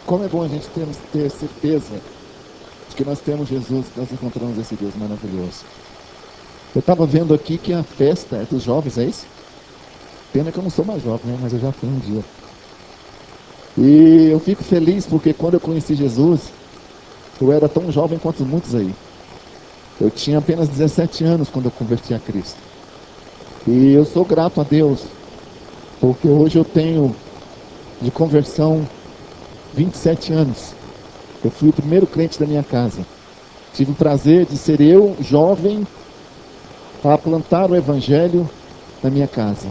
Como é bom a gente ter certeza de que nós temos Jesus, que nós encontramos esse Deus maravilhoso. Eu estava vendo aqui que a festa é dos jovens, é isso? Pena que eu não sou mais jovem, né? Mas eu já fui um dia. E eu fico feliz porque quando eu conheci Jesus, eu era tão jovem quanto muitos aí. Eu tinha apenas 17 anos quando eu converti a Cristo. E eu sou grato a Deus, porque hoje eu tenho de conversão 27 anos. Eu fui o primeiro crente da minha casa. Tive o prazer de ser eu, jovem, a plantar o evangelho na minha casa.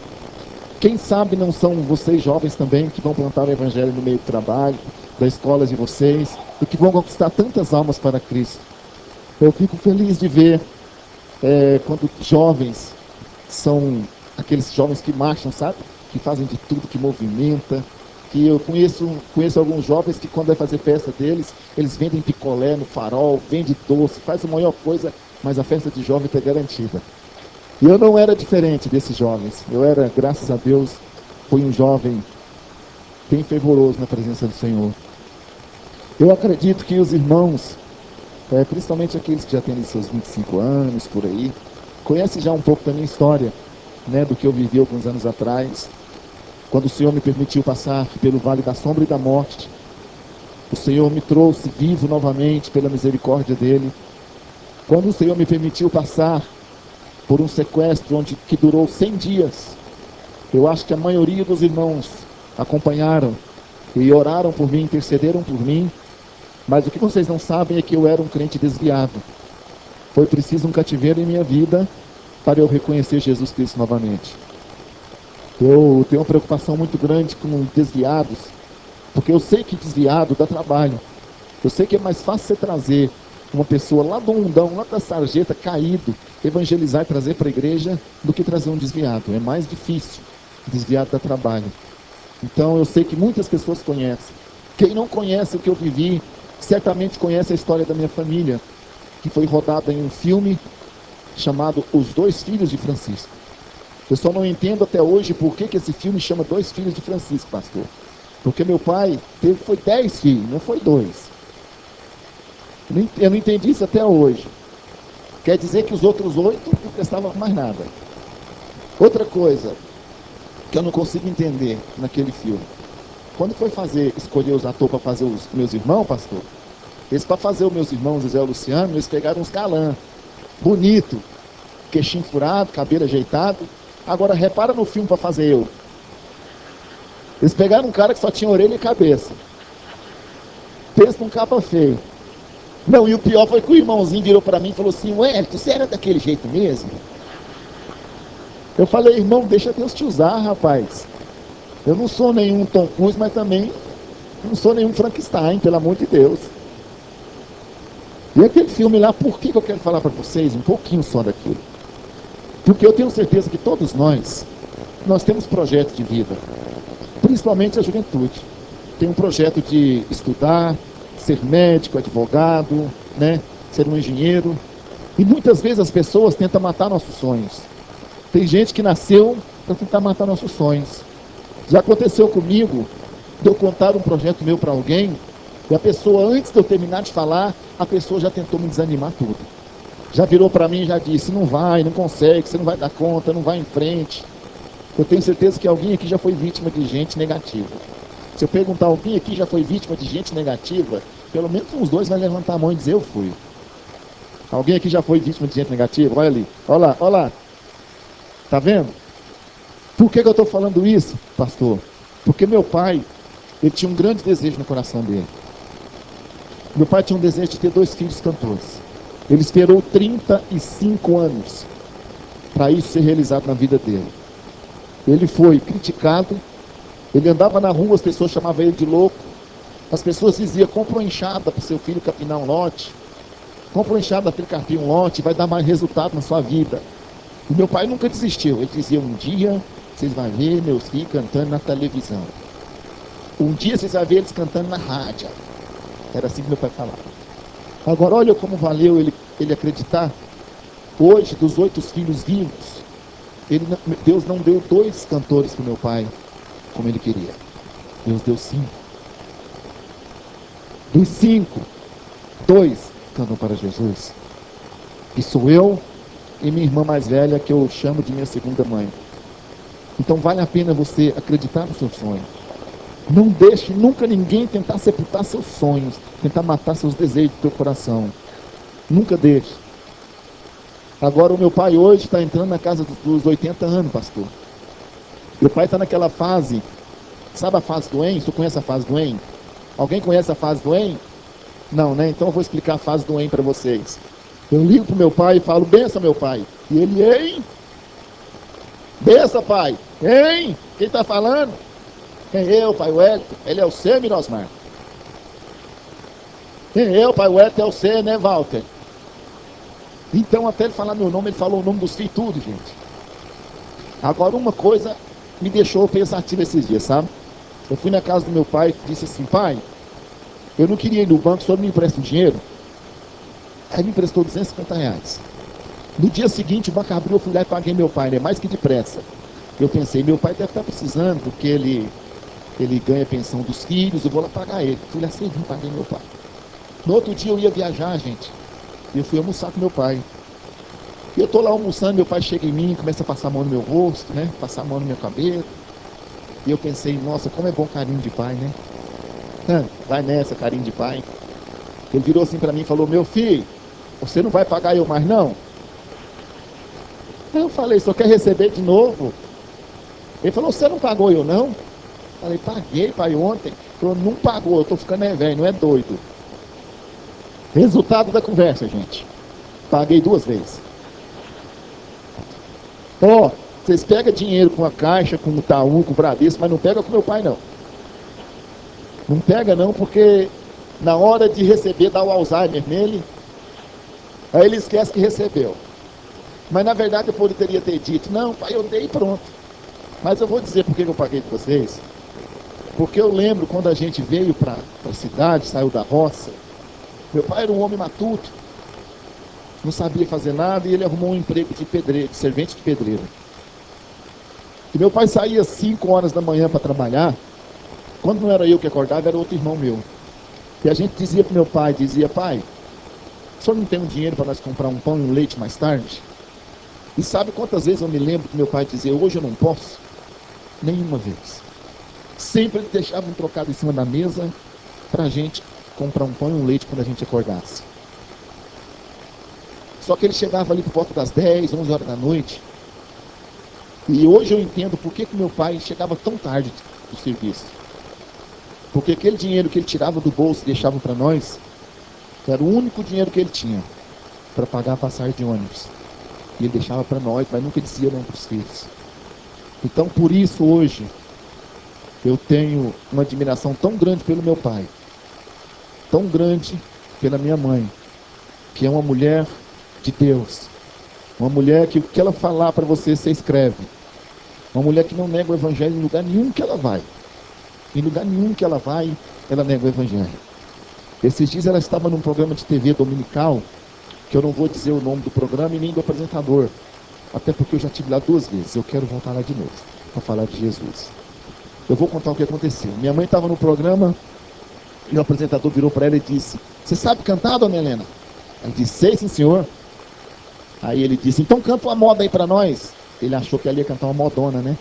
Quem sabe não são vocês jovens também que vão plantar o evangelho no meio do trabalho, da escola de vocês, e que vão conquistar tantas almas para Cristo. Eu fico feliz de ver quando jovens são aqueles jovens que marcham, sabe? Que fazem de tudo, que movimenta. Que eu conheço alguns jovens que quando vai fazer festa deles, eles vendem picolé no farol, vendem doce, faz a maior coisa, mas a festa de jovem está garantida. E eu não era diferente desses jovens. Eu era, graças a Deus, fui um jovem bem fervoroso na presença do Senhor. Eu acredito que os irmãos, principalmente aqueles que já têm seus 25 anos, por aí, conhecem já um pouco da minha história, né, do que eu vivi alguns anos atrás, quando o Senhor me permitiu passar pelo vale da sombra e da morte. O Senhor me trouxe vivo novamente pela misericórdia dEle. Quando o Senhor me permitiu passar por um sequestro que durou 100 dias, eu acho que a maioria dos irmãos acompanharam e oraram por mim, intercederam por mim, mas o que vocês não sabem é que eu era um crente desviado. Foi preciso um cativeiro em minha vida para eu reconhecer Jesus Cristo novamente. Eu tenho uma preocupação muito grande com desviados, porque eu sei que desviado dá trabalho. Eu sei que é mais fácil você trazer uma pessoa lá do mundão, lá da sarjeta, caído, evangelizar e trazer para a igreja, do que trazer um desviado. É mais difícil. Desviado dá trabalho. Então eu sei que muitas pessoas conhecem. Quem não conhece o que eu vivi, certamente conhece a história da minha família, que foi rodada em um filme chamado Os Dois Filhos de Francisco. Eu só não entendo até hoje por que esse filme chama Dois Filhos de Francisco, pastor. Porque meu pai foi 10 filhos, não foi 2. Eu não entendi isso até hoje. Quer dizer que os outros 8 não prestavam mais nada. Outra coisa que eu não consigo entender naquele filme. Quando foi escolher os atores para fazer os meus irmãos, pastor, eles para fazer os meus irmãos, José e Luciano, eles pegaram uns galã, bonito, queixinho furado, cabelo ajeitado. Agora repara no filme para fazer eu. Eles pegaram um cara que só tinha orelha e cabeça. Pensa num capa feio. Não, e o pior foi que o irmãozinho virou para mim e falou assim: ué, você era daquele jeito mesmo? Eu falei: irmão, deixa Deus te usar, rapaz. Eu não sou nenhum Tom Cruise, mas também não sou nenhum Frankenstein, pelo amor de Deus. E aquele filme lá, por que eu quero falar para vocês um pouquinho só daquilo? Porque eu tenho certeza que todos nós temos projetos de vida, principalmente a juventude. Tem um projeto de estudar, ser médico, advogado, né? Ser um engenheiro. E muitas vezes as pessoas tentam matar nossos sonhos. Tem gente que nasceu para tentar matar nossos sonhos. Já aconteceu comigo de eu contar um projeto meu para alguém, e a pessoa, antes de eu terminar de falar, a pessoa já tentou me desanimar tudo. Já virou para mim e já disse: não vai, não consegue, você não vai dar conta, não vai em frente. Eu tenho certeza que alguém aqui já foi vítima de gente negativa. Se eu perguntar, alguém aqui já foi vítima de gente negativa, pelo menos uns 2 vai levantar a mão e dizer: eu fui. Alguém aqui já foi vítima de gente negativa? Olha ali, olha lá, olha lá. Tá vendo? Por que eu estou falando isso, pastor? Porque meu pai, ele tinha um grande desejo no coração dele. Meu pai tinha um desejo de ter 2 filhos cantores. Ele esperou 35 anos para isso ser realizado na vida dele. Ele foi criticado, ele andava na rua, as pessoas chamavam ele de louco. As pessoas diziam: compra uma enxada para o seu filho capinar um lote. Compra uma enxada para ele carpir um lote, vai dar mais resultado na sua vida. E meu pai nunca desistiu. Ele dizia: um dia vocês vão ver meus filhos cantando na televisão. Um dia vocês vão ver eles cantando na rádio. Era assim que meu pai falava. Agora olha como valeu ele acreditar. Hoje, dos 8 filhos vivos, Deus não deu 2 cantores para o meu pai, como ele queria. Deus deu 5. Dos 5, 2 cantam para Jesus. E sou eu e minha irmã mais velha, que eu chamo de minha segunda mãe. Então vale a pena você acreditar no seu sonho. Não deixe nunca ninguém tentar sepultar seus sonhos, tentar matar seus desejos do teu coração. Nunca deixe. Agora o meu pai hoje está entrando na casa dos 80 anos, pastor. Meu pai está naquela fase, sabe a fase do EN? Você conhece a fase do EN? Alguém conhece a fase do EN? Não, né? Então eu vou explicar a fase do EN para vocês. Eu ligo para o meu pai e falo, benção meu pai. E ele, hein? Benção pai. Hein? Quem está falando? Quem eu, pai Wellington? Ele é o C, Mirosmar. Quem eu, pai Wellington, é o C, né, Walter? Então, até ele falar meu nome, ele falou o nome dos filhos, tudo, gente. Agora, uma coisa me deixou pensativo esses dias, sabe? Eu fui na casa do meu pai e disse assim, pai, eu não queria ir no banco, o senhor me empresta um dinheiro? Aí ele me emprestou R$250. No dia seguinte, o banco abriu, eu fui lá e paguei meu pai, né? Mais que depressa. Eu pensei, meu pai deve estar precisando, porque ele ganha pensão dos filhos, eu vou lá pagar ele. Fui lá cedinho, paguei meu pai. No outro dia eu ia viajar, gente. E eu fui almoçar com meu pai. E eu estou lá almoçando, meu pai chega em mim, começa a passar a mão no meu rosto, né? Passar a mão no meu cabelo. E eu pensei, nossa, como é bom carinho de pai, né? Vai nessa, carinho de pai. Ele virou assim para mim e falou, meu filho, você não vai pagar eu mais não? Aí eu falei, só quer receber de novo? Ele falou, você não pagou eu não? Eu falei, paguei, pai, ontem. Ele falou, não pagou, eu tô ficando velho, não é doido. Resultado da conversa, gente. Paguei 2 vezes. Vocês pegam dinheiro com a Caixa, com o Itaú, com o Bradesco, mas não pega com meu pai, não. Não pega, não, porque na hora de receber, dá o Alzheimer nele. Aí ele esquece que recebeu. Mas na verdade eu poderia ter dito, não, pai, eu dei e pronto. Mas eu vou dizer por que eu paguei com vocês. Porque eu lembro quando a gente veio para a cidade, saiu da roça. Meu pai era um homem matuto, não sabia fazer nada e ele arrumou um emprego de pedreiro, de servente de pedreiro. E meu pai saía às 5 horas da manhã para trabalhar. Quando não era eu que acordava, era outro irmão meu. E a gente dizia para meu pai, pai, o senhor não tem um dinheiro para nós comprar um pão e um leite mais tarde? E sabe quantas vezes eu me lembro que meu pai dizia, hoje eu não posso? Nenhuma vez. Sempre ele deixava um trocado em cima da mesa para a gente comprar um pão e um leite quando a gente acordasse. Só que ele chegava ali por volta das 10, 11 horas da noite. E hoje eu entendo por que meu pai chegava tão tarde do serviço. Porque aquele dinheiro que ele tirava do bolso e deixava para nós, era o único dinheiro que ele tinha para pagar a passagem de ônibus. E ele deixava para nós, mas nunca dizia não para os filhos. Então por isso hoje, eu tenho uma admiração tão grande pelo meu pai, tão grande pela minha mãe, que é uma mulher de Deus, uma mulher que o que ela falar para você, você escreve, uma mulher que não nega o evangelho em lugar nenhum que ela vai, em lugar nenhum que ela vai, ela nega o evangelho. Esses dias ela estava num programa de TV dominical, que eu não vou dizer o nome do programa e nem do apresentador, até porque eu já estive lá 2 vezes, eu quero voltar lá de novo, para falar de Jesus. Eu vou contar o que aconteceu. Minha mãe estava no programa, e o apresentador virou para ela e disse, você sabe cantar, dona Helena? Ela disse, sei, sim, senhor. Aí ele disse, então canta uma moda aí para nós. Ele achou que ela ia cantar uma modona, né?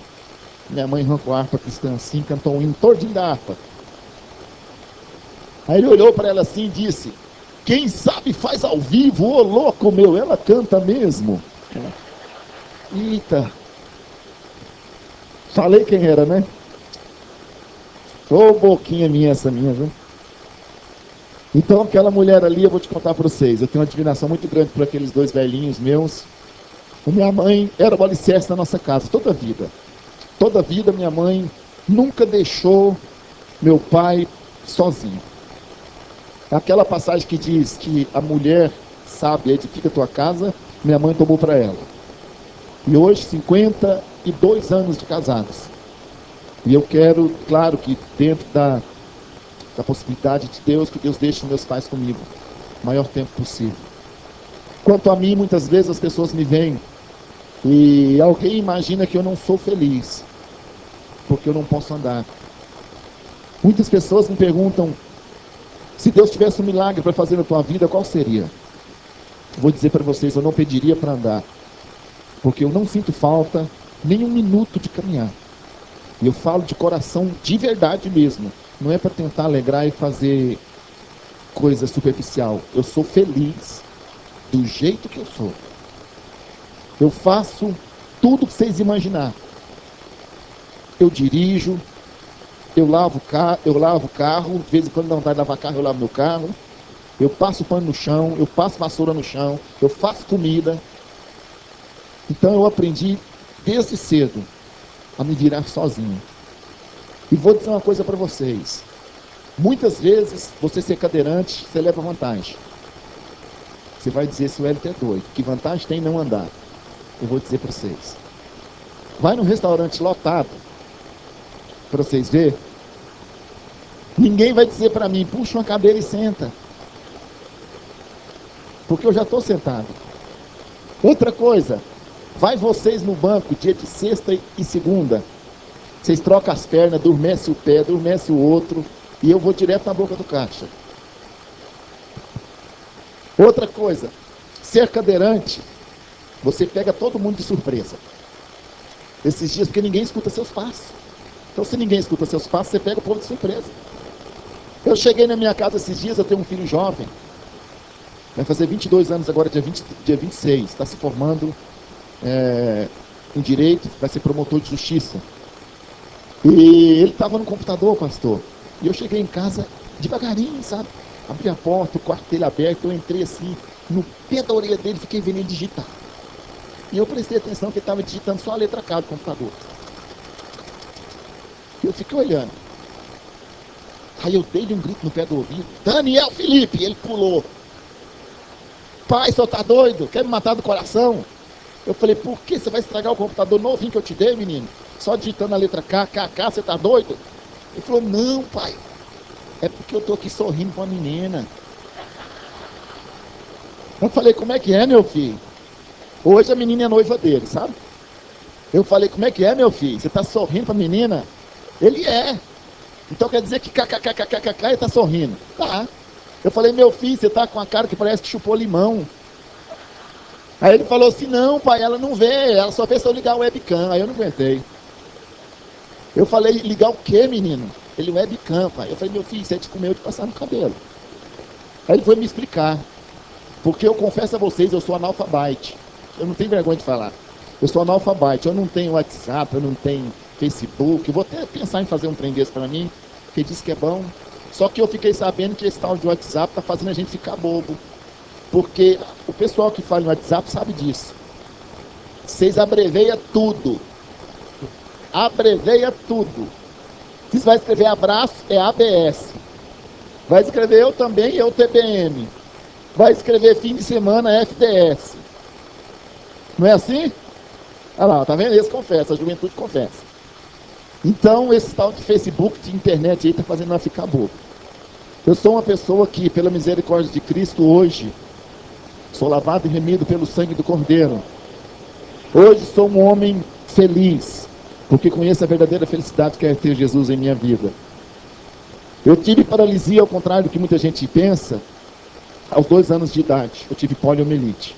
Minha mãe arrancou a harpa cristã assim, cantou um hino todinho da harpa. Aí ele olhou para ela assim e disse, quem sabe faz ao vivo, ô louco meu, ela canta mesmo. Eita. Falei quem era, né? Ô boquinha minha essa minha, viu? Então aquela mulher ali, eu vou te contar para vocês, eu tenho uma admiração muito grande por aqueles 2 velhinhos meus. A minha mãe era o alicerce da nossa casa, toda a vida. Toda a vida minha mãe nunca deixou meu pai sozinho. Aquela passagem que diz que a mulher sábia edifica a tua casa, minha mãe tomou para ela. E hoje, 52 anos de casados. E eu quero, claro que dentro da possibilidade de Deus, que Deus deixe meus pais comigo o maior tempo possível. Quanto a mim, muitas vezes as pessoas me veem E alguém imagina que eu não sou feliz, porque eu não posso andar. Muitas pessoas me perguntam, se Deus tivesse um milagre para fazer na tua vida, qual seria? Vou dizer para vocês, eu não pediria para andar, porque eu não sinto falta nem um minuto de caminhar. E eu falo de coração de verdade mesmo. Não é para tentar alegrar e fazer coisa superficial. Eu sou feliz do jeito que eu sou. Eu faço tudo que vocês imaginar. Eu dirijo, eu lavo o carro, de vez em quando não dá de lavar carro, eu lavo meu carro. Eu passo pano no chão, eu passo vassoura no chão, eu faço comida. Então eu aprendi desde cedo a me virar sozinho. E vou dizer uma coisa para vocês. Muitas vezes, você ser cadeirante, você leva vantagem. Você vai dizer, se o Hélio é doido, que vantagem tem não andar? Eu vou dizer para vocês. Vai num restaurante lotado, para vocês verem. Ninguém vai dizer para mim, puxa uma cadeira e senta. Porque eu já estou sentado. Outra coisa, vai vocês no banco, dia de sexta e segunda. Vocês trocam as pernas, adormece o pé, adormece o outro, e eu vou direto na boca do caixa. Outra coisa, ser cadeirante, você pega todo mundo de surpresa. Esses dias, porque ninguém escuta seus passos. Então, se ninguém escuta seus passos, você pega o povo de surpresa. Eu cheguei na minha casa esses dias, eu tenho um filho jovem, vai fazer 22 anos agora, dia 26, está se formando em Direito, vai ser promotor de Justiça. E ele estava no computador, pastor. E eu cheguei em casa devagarinho, sabe? Abri a porta, o quarto dele aberto, eu entrei assim, no pé da orelha dele, fiquei vendo ele digitar. E eu prestei atenção que ele estava digitando só a letra K do computador. E eu fiquei olhando. Aí eu dei-lhe um grito no pé do ouvido. Daniel Felipe! E ele pulou. Pai, o senhor tá doido? Quer me matar do coração? Eu falei, por que você vai estragar o computador novinho que eu te dei, menino? Só digitando a letra K, KK, você tá doido? Ele falou, não, pai. É porque eu tô aqui sorrindo com a menina. Eu falei, como é que é, meu filho? Hoje a menina é noiva dele, sabe? Eu falei, como é que é, meu filho? Você tá sorrindo com a menina? Ele é. Então quer dizer que kkkkkk ele tá sorrindo. Tá. Eu falei, meu filho, você tá com a cara que parece que chupou limão. Aí ele falou assim, não, pai, ela não vê, ela só vê se eu ligar o webcam. Aí eu não aguentei. Eu falei, ligar o quê, menino? Ele, webcam, pai. Eu falei, meu filho, você é de comer de passar no cabelo. Aí ele foi me explicar. Porque eu confesso a vocês, eu sou analfabete. Eu não tenho vergonha de falar. Eu sou analfabete, eu não tenho WhatsApp, eu não tenho Facebook. Eu vou até pensar em fazer um trem desse pra mim, porque diz que é bom. Só que eu fiquei sabendo que esse tal de WhatsApp tá fazendo a gente ficar bobo. Porque o pessoal que fala no WhatsApp sabe disso. Vocês abreveiam tudo. Abreveia tudo. Se vai escrever abraço, é ABS. Vai escrever eu também, eu TBM. Vai escrever fim de semana, FDS. Não é assim? Olha lá, tá vendo? Eles confessam, a juventude confessa. Então, esse tal de Facebook, de internet aí, tá fazendo nós ficar bobo. Eu sou uma pessoa que, pela misericórdia de Cristo, hoje, sou lavado e remido pelo sangue do Cordeiro. Hoje sou um homem feliz, porque conheço a verdadeira felicidade que é ter Jesus em minha vida. Eu tive paralisia, ao contrário do que muita gente pensa, aos 2 anos de idade. Eu tive poliomielite.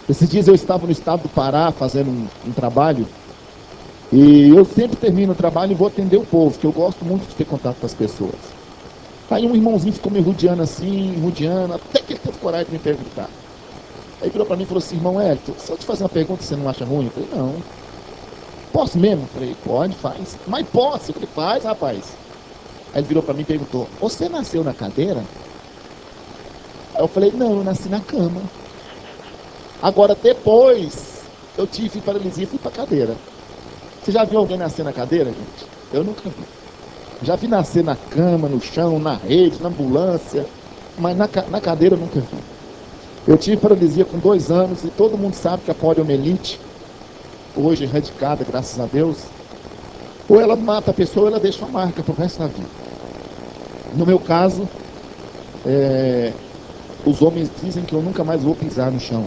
Esses dias eu estava no estado do Pará, fazendo um trabalho, e eu sempre termino o trabalho e vou atender o povo, porque eu gosto muito de ter contato com as pessoas. Aí um irmãozinho ficou me rodeando assim, rodeando, até que ele teve coragem de me perguntar. Aí virou para mim e falou assim, irmão Hélio, se eu te fazer uma pergunta, você não acha ruim? Eu falei, não. Posso mesmo? Eu falei, pode, faz. Mas posso? Eu falei, faz, rapaz. Aí ele virou para mim e perguntou, você nasceu na cadeira? Aí eu falei, não, eu nasci na cama. Agora, depois, eu tive paralisia e fui para cadeira. Você já viu alguém nascer na cadeira, gente? Eu nunca vi. Já vi nascer na cama, no chão, na rede, na ambulância, mas na cadeira eu nunca vi. Eu tive paralisia com 2 anos e todo mundo sabe que a poliomielite, hoje erradicada, graças a Deus, ou ela mata a pessoa ou ela deixa uma marca para o resto da vida. No meu caso, os homens dizem que eu nunca mais vou pisar no chão.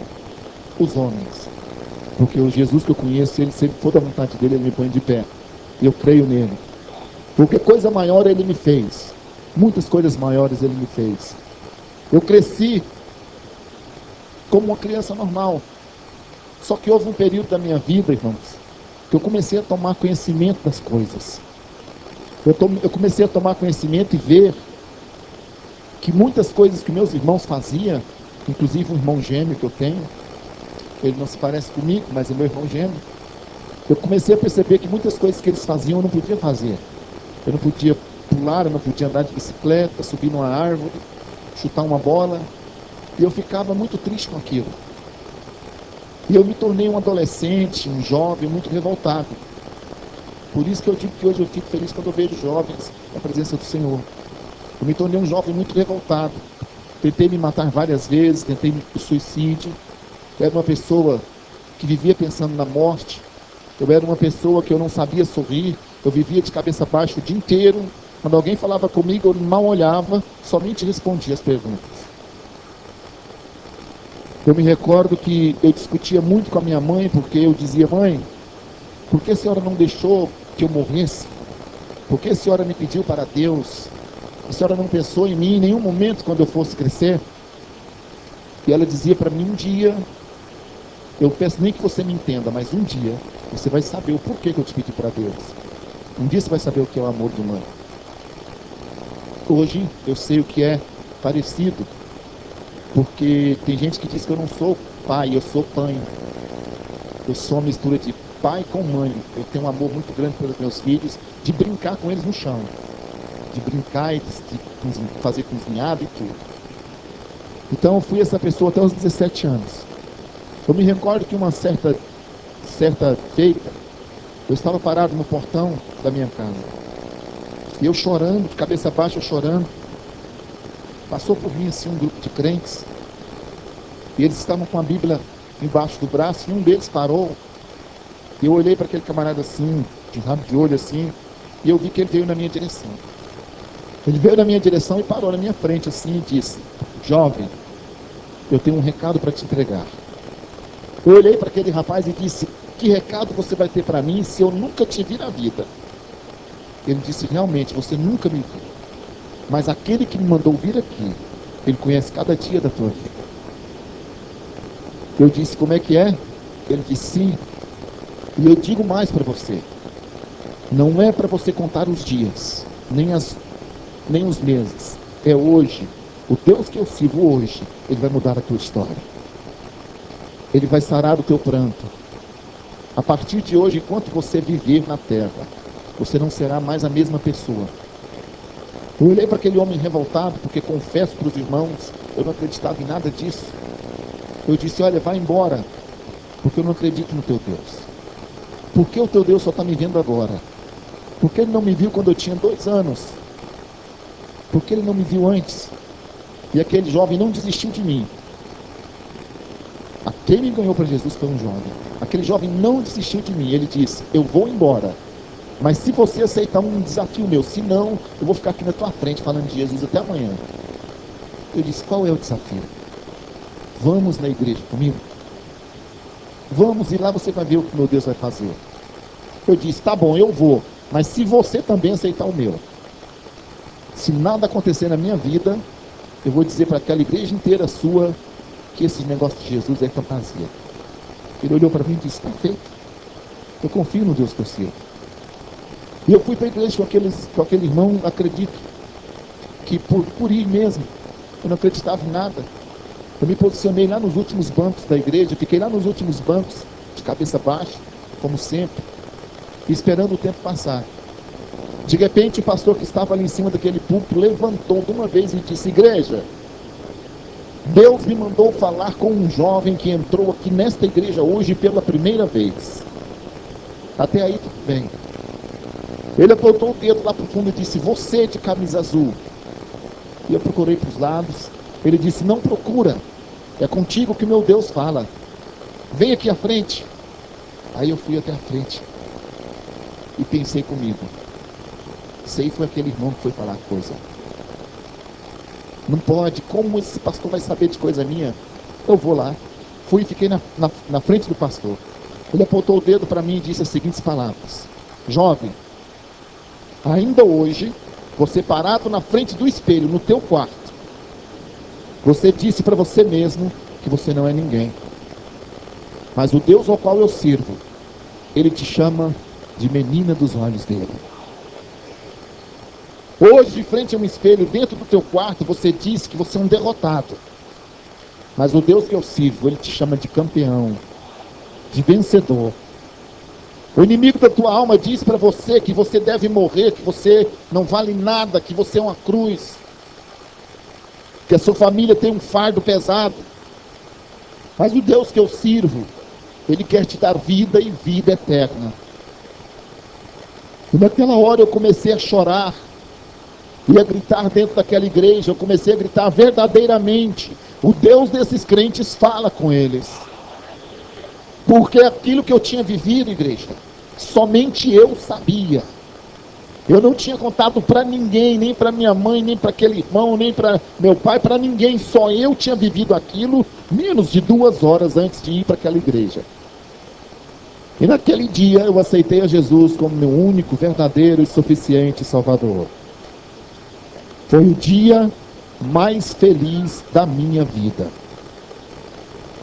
Os homens. Porque o Jesus que eu conheço, ele sempre for da vontade dele, ele me põe de pé. E eu creio nele. Porque coisa maior ele me fez. Muitas coisas maiores ele me fez. Eu cresci como uma criança normal. Só que houve um período da minha vida, irmãos, que eu comecei a tomar conhecimento das coisas. Eu comecei a tomar conhecimento e ver que muitas coisas que meus irmãos faziam, inclusive um irmão gêmeo que eu tenho, ele não se parece comigo, mas é meu irmão gêmeo. Eu comecei a perceber que muitas coisas que eles faziam eu não podia fazer. Eu não podia pular, eu não podia andar de bicicleta, subir numa árvore, chutar uma bola. E eu ficava muito triste com aquilo. E eu me tornei um adolescente, um jovem muito revoltado. Por isso que eu digo que hoje eu fico feliz quando eu vejo jovens na presença do Senhor. Eu me tornei um jovem muito revoltado. Tentei me matar várias vezes, tentei o suicídio. Eu era uma pessoa que vivia pensando na morte. Eu era uma pessoa que eu não sabia sorrir. Eu vivia de cabeça baixa o dia inteiro. Quando alguém falava comigo, eu mal olhava, somente respondia as perguntas. Eu me recordo que eu discutia muito com a minha mãe, porque eu dizia: mãe, por que a senhora não deixou que eu morresse? Por que a senhora me pediu para Deus? A senhora não pensou em mim em nenhum momento quando eu fosse crescer? E ela dizia para mim: um dia, eu peço nem que você me entenda, mas um dia você vai saber o porquê que eu te pedi para Deus. Um dia você vai saber o que é o amor do mãe. Hoje eu sei o que é parecido, porque tem gente que diz que eu não sou pai, eu sou pai. Eu sou uma mistura de pai com mãe. Eu tenho um amor muito grande pelos meus filhos, de brincar com eles no chão, de brincar e de fazer cozinhada e tudo. Então eu fui essa pessoa até os 17 anos. Eu me recordo que uma certa feita, eu estava parado no portão da minha casa. E eu chorando, de cabeça baixa, chorando. Passou por mim assim um grupo de crentes. E eles estavam com a Bíblia embaixo do braço, e um deles parou. E eu olhei para aquele camarada assim, de rabo de olho assim, e eu vi que ele veio na minha direção. Ele veio na minha direção e parou na minha frente assim e disse: jovem, eu tenho um recado para te entregar. Eu olhei para aquele rapaz e disse: que recado você vai ter para mim se eu nunca te vi na vida? Ele disse: realmente, você nunca me viu. Mas aquele que me mandou vir aqui, ele conhece cada dia da tua vida. Eu disse: como é que é? Ele disse: sim. E eu digo mais para você: não é para você contar os dias, nem os meses. É hoje. O Deus que eu sirvo hoje, ele vai mudar a tua história. Ele vai sarar o teu pranto. A partir de hoje, enquanto você viver na terra, você não será mais a mesma pessoa. Eu olhei para aquele homem revoltado, porque confesso para os irmãos, eu não acreditava em nada disso. Eu disse: olha, vai embora, porque eu não acredito no teu Deus. Por que o teu Deus só está me vendo agora? Por que ele não me viu quando eu tinha 2 anos? Por que ele não me viu antes? E aquele jovem não desistiu de mim. Quem me ganhou para Jesus foi um jovem. Aquele jovem não desistiu de mim. Ele disse: eu vou embora, mas se você aceitar um desafio meu, se não, eu vou ficar aqui na tua frente falando de Jesus até amanhã. Eu disse: qual é o desafio? Vamos na igreja comigo? Vamos, e lá você vai ver o que meu Deus vai fazer. Eu disse: tá bom, eu vou, mas se você também aceitar o meu, se nada acontecer na minha vida, eu vou dizer para aquela igreja inteira sua que esse negócio de Jesus é fantasia. Ele olhou para mim e disse: está feito. Eu confio no Deus que eu sirvo. E eu fui para a igreja com aquele irmão. Acredito que por ir mesmo, eu não acreditava em nada. Eu me posicionei lá nos últimos bancos da igreja, fiquei lá nos últimos bancos, de cabeça baixa, como sempre, esperando o tempo passar. De repente, o pastor que estava ali em cima daquele púlpito levantou de uma vez e disse: igreja, Deus me mandou falar com um jovem que entrou aqui nesta igreja hoje pela primeira vez. Até aí tudo bem. Ele apontou o dedo lá para o fundo e disse: você de camisa azul. E eu procurei para os lados. Ele disse: não procura, é contigo que meu Deus fala. Vem aqui à frente. Aí eu fui até a frente e pensei comigo: sei, foi aquele irmão que foi falar coisa. Não pode, como esse pastor vai saber de coisa minha? Eu vou lá. Fui e fiquei na frente do pastor. Ele apontou o dedo para mim e disse as seguintes palavras: jovem, ainda hoje, você parado na frente do espelho, no teu quarto, você disse para você mesmo que você não é ninguém. Mas o Deus ao qual eu sirvo, Ele te chama de menina dos olhos dele. Hoje, de frente a um espelho, dentro do teu quarto, você disse que você é um derrotado. Mas o Deus que eu sirvo, Ele te chama de campeão, de vencedor. O inimigo da tua alma diz para você que você deve morrer, que você não vale nada, que você é uma cruz, que a sua família tem um fardo pesado. Mas o Deus que eu sirvo, Ele quer te dar vida e vida eterna. E naquela hora eu comecei a chorar e a gritar dentro daquela igreja. Eu comecei a gritar verdadeiramente: o Deus desses crentes fala com eles. Porque aquilo que eu tinha vivido, igreja, somente eu sabia. Eu não tinha contado para ninguém, nem para minha mãe, nem para aquele irmão, nem para meu pai, para ninguém. Só eu tinha vivido aquilo menos de 2 horas antes de ir para aquela igreja. E naquele dia eu aceitei a Jesus como meu único, verdadeiro e suficiente Salvador. Foi o dia mais feliz da minha vida.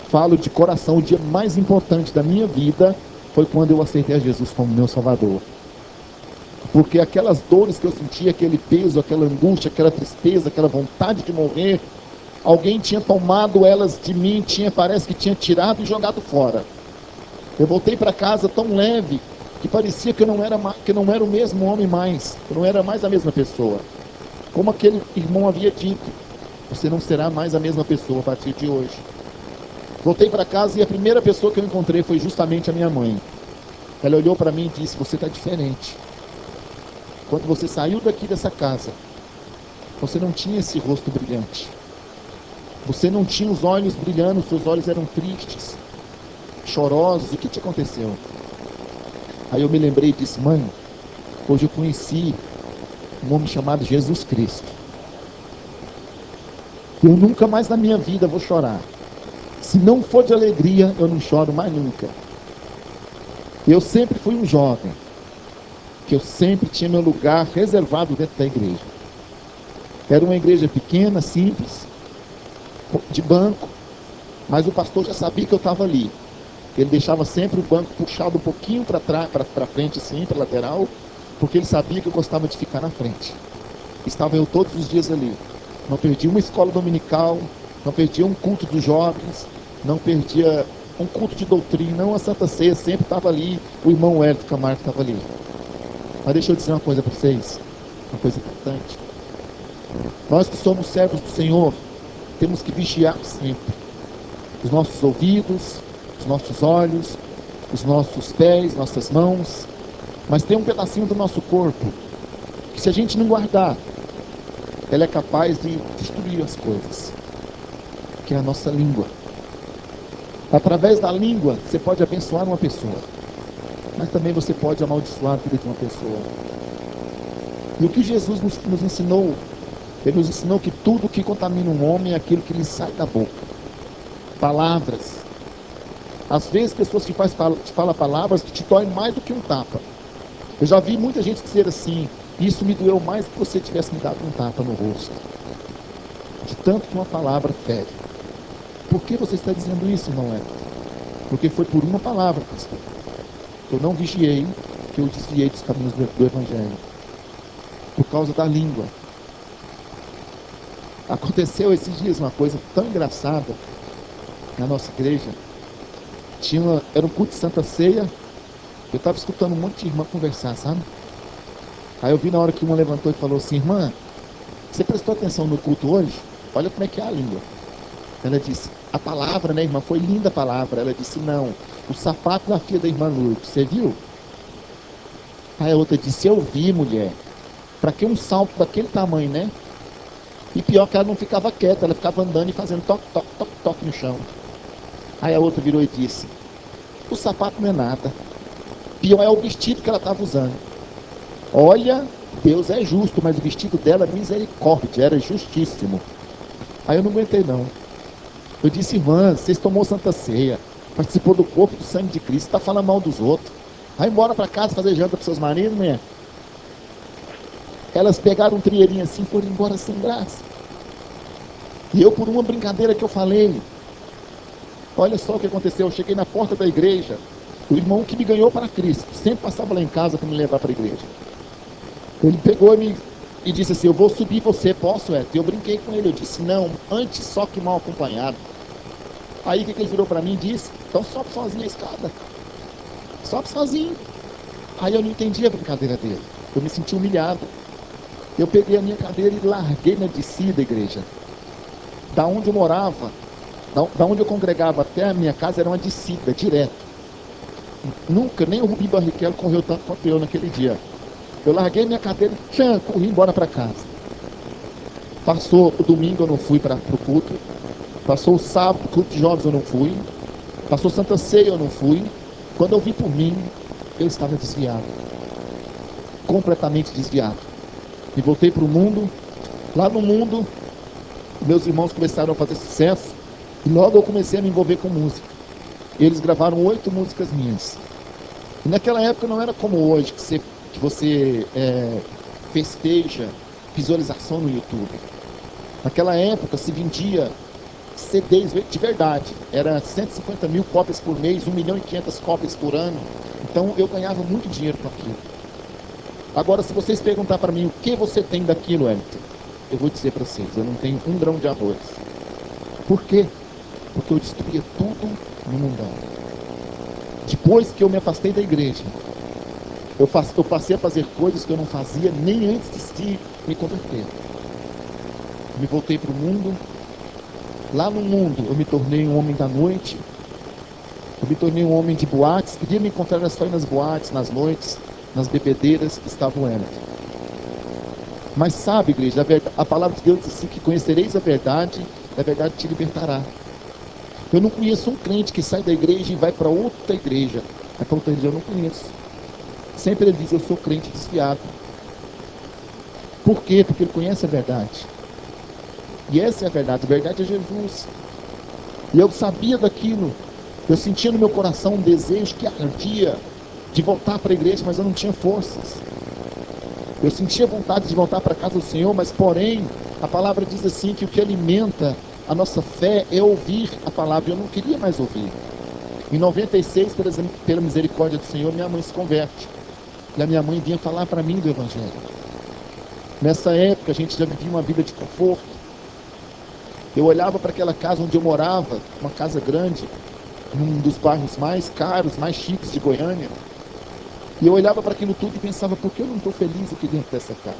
Falo de coração, o dia mais importante da minha vida foi quando eu aceitei a Jesus como meu Salvador. Porque aquelas dores que eu sentia, aquele peso, aquela angústia, aquela tristeza, aquela vontade de morrer, alguém tinha tomado elas de mim, parece que tinha tirado e jogado fora. Eu voltei para casa tão leve, que parecia que eu não era o mesmo homem mais, que eu não era mais a mesma pessoa. Como aquele irmão havia dito, você não será mais a mesma pessoa a partir de hoje. Voltei para casa e a primeira pessoa que eu encontrei foi justamente a minha mãe. Ela olhou para mim e disse: você está diferente. Quando você saiu daqui dessa casa, você não tinha esse rosto brilhante. Você não tinha os olhos brilhando, seus olhos eram tristes, chorosos. O que te aconteceu? Aí eu me lembrei e disse: mãe, hoje eu conheci um homem chamado Jesus Cristo. Eu nunca mais na minha vida vou chorar. Se não for de alegria, eu não choro mais nunca. Eu sempre fui um jovem, que eu sempre tinha meu lugar reservado dentro da igreja. Era uma igreja pequena, simples, de banco, mas o pastor já sabia que eu estava ali. Ele deixava sempre o banco puxado um pouquinho para trás, para frente, assim, para lateral, porque ele sabia que eu gostava de ficar na frente. Estava eu todos os dias ali. Não perdia uma escola dominical, não perdia um culto dos jovens, não perdia um culto de doutrina, não a Santa Ceia, sempre estava ali. O irmão Hélio Camargo estava ali. Mas deixa eu dizer uma coisa para vocês, uma coisa importante. Nós que somos servos do Senhor, temos que vigiar sempre os nossos ouvidos, os nossos olhos, os nossos pés, nossas mãos. Mas tem um pedacinho do nosso corpo que, se a gente não guardar, ela é capaz de destruir as coisas, que é a nossa língua. Através da língua, você pode abençoar uma pessoa, mas também você pode amaldiçoar a vida de uma pessoa. E o que Jesus nos ensinou? Ele nos ensinou que tudo que contamina um homem é aquilo que lhe sai da boca. Palavras. Às vezes, pessoas te falam palavras que te doem mais do que um tapa. Eu já vi muita gente dizer assim: isso me doeu mais do que você tivesse me dado um tapa no rosto. De tanto que uma palavra fere. Por que você está dizendo isso, irmão Hélio? Porque foi por uma palavra, pastor. Eu não vigiei, que eu desviei dos caminhos do Evangelho. Por causa da língua. Aconteceu esses dias uma coisa tão engraçada na nossa igreja. Era um culto de Santa Ceia. Eu estava escutando um monte de irmã conversar, sabe? Aí eu vi na hora que uma levantou e falou assim: irmã, você prestou atenção no culto hoje? Olha como é que é a língua. Ela disse: a palavra, né, irmã? Foi linda a palavra. Ela disse: não, o sapato da filha da irmã Lourdes, você viu? Aí a outra disse: eu vi, mulher. Para que um salto daquele tamanho, né? E pior que ela não ficava quieta, ela ficava andando e fazendo toque, toque, toque, toque no chão. Aí a outra virou e disse: o sapato não é nada. Pior é o vestido que ela estava usando. Olha, Deus é justo, mas o vestido dela, misericórdia, era justíssimo. Aí eu não aguentei não. Eu disse: irmã, vocês tomou Santa Ceia. participou do corpo do sangue de Cristo, está falando mal dos outros. Vai embora para casa fazer janta para seus maridos, né? Elas pegaram um trieirinho assim e foram embora sem graça. E eu, por uma brincadeira que eu falei, olha só o que aconteceu. Eu cheguei na porta da igreja, o irmão que me ganhou para Cristo, sempre passava lá em casa para me levar para a igreja. Ele pegou e disse assim: eu vou subir você, posso, Edson? Eu brinquei com ele, eu disse: não, antes só que mal acompanhado. Aí o que ele virou para mim e disse: então sobe sozinho a escada. Sobe sozinho. Aí eu não entendi a brincadeira dele. Eu me senti humilhado. Eu peguei a minha cadeira e larguei na descida da igreja. Da onde eu morava, da onde eu congregava até a minha casa, era uma descida, direto. Nunca, nem o Rubinho Barrichello correu tanto quanto eu naquele dia. Eu larguei minha cadeira e corri embora para casa. Passou o domingo, eu não fui para o culto. Passou o sábado, culto de jovens, eu não fui. Passou Santa Ceia, eu não fui. Quando eu vi por mim, eu estava desviado. Completamente desviado. E voltei para o mundo. Lá no mundo, meus irmãos começaram a fazer sucesso. E logo eu comecei a me envolver com música. Eles gravaram 8 músicas minhas. E naquela época não era como hoje, que você festeja visualização no YouTube. Naquela época se vendia CDs de verdade. Era 150 mil cópias por mês, 1.500.000 cópias por ano. Então eu ganhava muito dinheiro com aquilo. Agora, se vocês perguntar para mim o que você tem daquilo, Wellington, eu vou dizer para vocês: eu não tenho um grão de arroz. Por quê? Porque eu destruía tudo no mundão. Depois que eu me afastei da igreja, eu passei a fazer coisas que eu não fazia nem antes de me converter. Me voltei para o mundo. Lá no mundo eu me tornei um homem da noite. Eu me tornei um homem de boates. Queria me encontrar só nas boates, nas noites, nas bebedeiras que estavam Wellington. Mas sabe, igreja, a palavra de Deus diz assim: que conhecereis a verdade te libertará. Eu não conheço um crente que sai da igreja e vai para outra igreja. Vai para outra igreja, eu não conheço. Sempre ele diz: eu sou crente desviado. Por quê? Porque ele conhece a verdade. E essa é a verdade é Jesus. E eu sabia daquilo. Eu sentia no meu coração um desejo que ardia de voltar para a igreja, mas eu não tinha forças. Eu sentia vontade de voltar para a casa do Senhor, mas porém, a palavra diz assim, que o que alimenta a nossa fé é ouvir a palavra. Eu não queria mais ouvir. Em 96, pela misericórdia do Senhor, minha mãe se converte. E a minha mãe vinha falar para mim do Evangelho. Nessa época, a gente já vivia uma vida de conforto. Eu olhava para aquela casa onde eu morava, uma casa grande, num dos bairros mais caros, mais chiques de Goiânia. E eu olhava para aquilo tudo e pensava: por que eu não estou feliz aqui dentro dessa casa?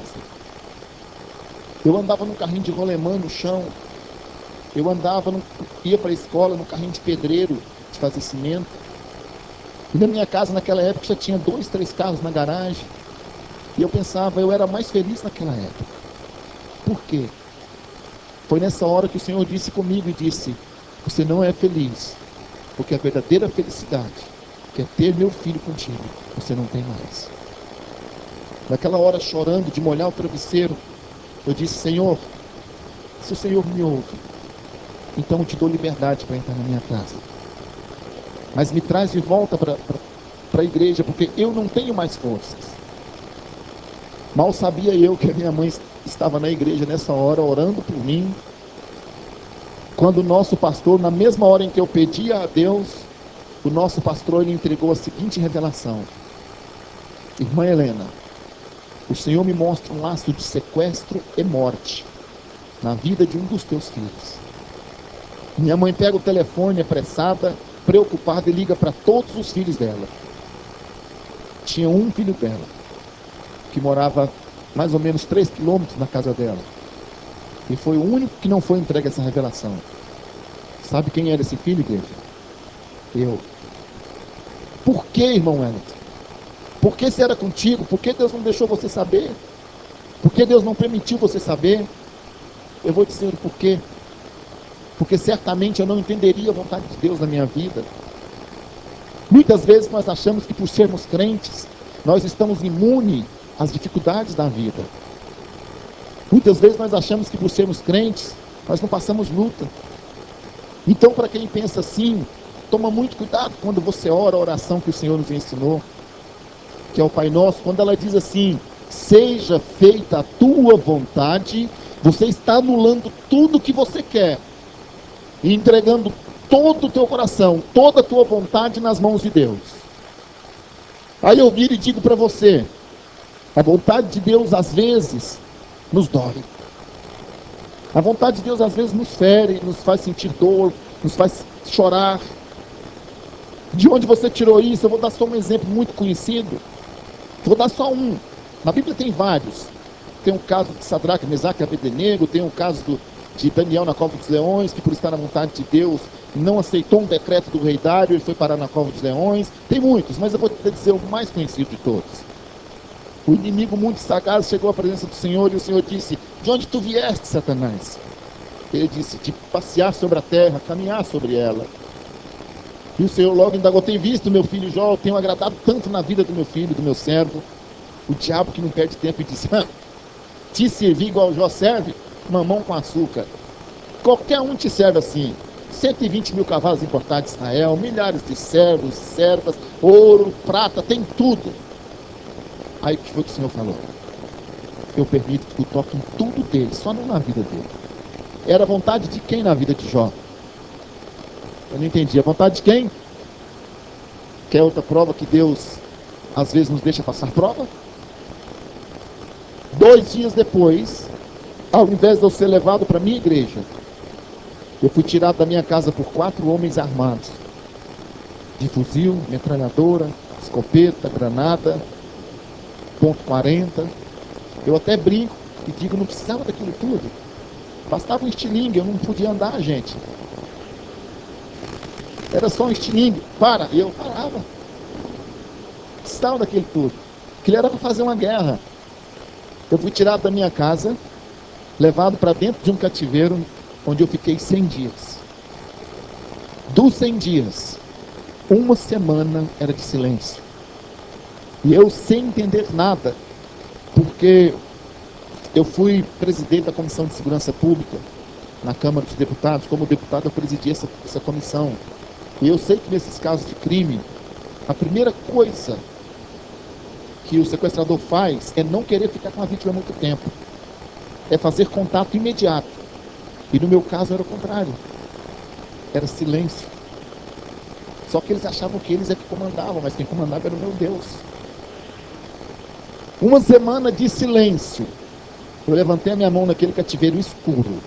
Eu andava num carrinho de rolemã no chão. Eu ia para a escola no carrinho de pedreiro, de fazer cimento. E na minha casa, naquela época, já tinha 2, 3 carros na garagem. E eu pensava: eu era mais feliz naquela época. Por quê? Foi nessa hora que o Senhor disse comigo e disse: você não é feliz, porque a verdadeira felicidade, que é ter meu filho contigo, você não tem mais. Naquela hora, chorando, de molhar o travesseiro, eu disse: Senhor, se o Senhor me ouve, então eu te dou liberdade para entrar na minha casa. Mas me traz de volta para a igreja, porque eu não tenho mais forças. Mal sabia eu que a minha mãe estava na igreja nessa hora, orando por mim, quando o nosso pastor, na mesma hora em que eu pedia a Deus, o nosso pastor lhe entregou a seguinte revelação: irmã Helena, o Senhor me mostra um laço de sequestro e morte na vida de um dos teus filhos. Minha mãe pega o telefone apressada, preocupada, e liga para todos os filhos dela. Tinha um filho dela, que morava mais ou menos 3 quilômetros da casa dela. E foi o único que não foi entregue essa revelação. Sabe quem era esse filho, igreja? Eu. Por que, irmão Wellington? Por que se era contigo? Por que Deus não deixou você saber? Por que Deus não permitiu você saber? Eu vou dizer o porquê. Porque certamente eu não entenderia a vontade de Deus na minha vida. Muitas vezes nós achamos que por sermos crentes, nós estamos imunes às dificuldades da vida. Muitas vezes nós achamos que por sermos crentes, nós não passamos luta. Então, para quem pensa assim, Toma muito cuidado quando você ora a oração que o Senhor nos ensinou, que é o Pai Nosso. Quando ela diz assim, seja feita a tua vontade, você está anulando tudo que você quer e entregando todo o teu coração, toda a tua vontade nas mãos de Deus. Aí eu viro e digo para você, a vontade de Deus às vezes nos dói. A vontade de Deus às vezes nos fere, nos faz sentir dor, nos faz chorar. De onde você tirou isso? Eu vou dar só um exemplo muito conhecido. Vou dar só um. Na Bíblia tem vários. Tem o caso de Sadraque, Mesaque e Abednego, tem o caso de Daniel na cova dos leões, que por estar na vontade de Deus não aceitou um decreto do rei Dário, ele foi parar na cova dos leões. Tem muitos, mas eu vou te dizer o mais conhecido de todos. O inimigo muito sagaz chegou à presença do Senhor e o Senhor disse, de onde tu vieste, Satanás? Ele disse, de passear sobre a terra, caminhar sobre ela. E o Senhor logo indagou, tem visto meu filho Jó, eu tenho agradado tanto na vida do meu filho, do meu servo. O diabo que não perde tempo e disse, te servir igual Jó serve? Mamão com açúcar. Qualquer um te serve assim. 120 mil cavalos importados de Israel, milhares de servos, servas, ouro, prata, tem tudo. Aí o que foi que o Senhor falou? Eu permito que tu toque em tudo dele, só não na vida dele. Era a vontade de quem na vida de Jó? Eu não entendi. A vontade de quem? Quer outra prova que Deus às vezes nos deixa passar prova? 2 dias depois, ao invés de eu ser levado para a minha igreja, eu fui tirado da minha casa por 4 homens armados. De fuzil, metralhadora, escopeta, granada, .40. Eu até brinco e digo, não precisava daquilo tudo. Bastava um estilingue, eu não podia andar, gente. Era só um estilingue. Para! E eu parava. Precisava daquilo tudo. Aquilo era para fazer uma guerra. Eu fui tirado da minha casa, levado para dentro de um cativeiro, onde eu fiquei 100 dias. Dos 100 dias, 1 semana era de silêncio. E eu sem entender nada, porque eu fui presidente da Comissão de Segurança Pública na Câmara dos Deputados. Como deputado eu presidi essa comissão. E eu sei que nesses casos de crime, a primeira coisa que o sequestrador faz é não querer ficar com a vítima muito tempo. É fazer contato imediato. E no meu caso era o contrário. Era silêncio. Só que eles achavam que eles é que comandavam, mas quem comandava era o meu Deus. 1 semana de silêncio. Eu levantei a minha mão naquele cativeiro escuro,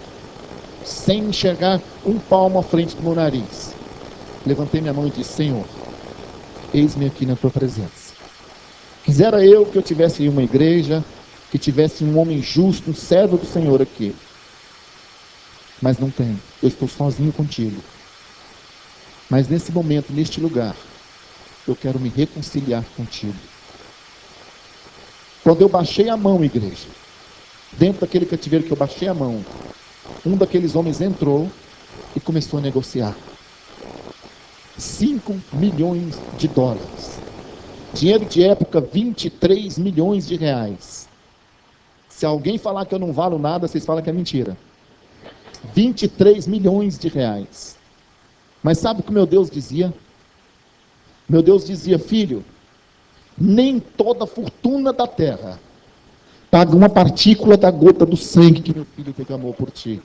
sem enxergar um palmo à frente do meu nariz. Levantei minha mão e disse, Senhor, eis-me aqui na tua presença. Quisera eu que eu tivesse em uma igreja, que tivesse um homem justo, um servo do Senhor aqui. Mas não tem. Eu estou sozinho contigo. Mas nesse momento, neste lugar, eu quero me reconciliar contigo. Quando eu baixei a mão, igreja, dentro daquele cativeiro que eu baixei a mão, um daqueles homens entrou e começou a negociar. 5 milhões de dólares. Dinheiro de época, 23 milhões de reais. Se alguém falar que eu não valo nada, vocês falam que é mentira. 23 milhões de reais. Mas sabe o que meu Deus dizia? Meu Deus dizia, filho, nem toda a fortuna da terra paga uma partícula da gota do sangue que meu filho derramou por ti.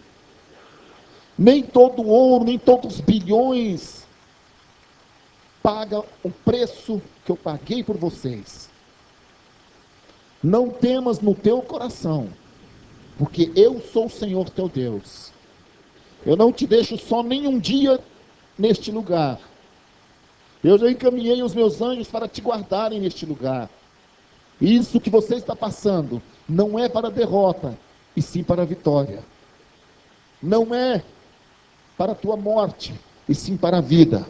Nem todo o ouro, nem todos os bilhões paga o preço que eu paguei por vocês. Não temas no teu coração, porque eu sou o Senhor teu Deus. Eu não te deixo só nenhum dia neste lugar. Eu já encaminhei os meus anjos para te guardarem neste lugar. Isso que você está passando não é para a derrota, e sim para a vitória. Não é para a tua morte, e sim para a vida.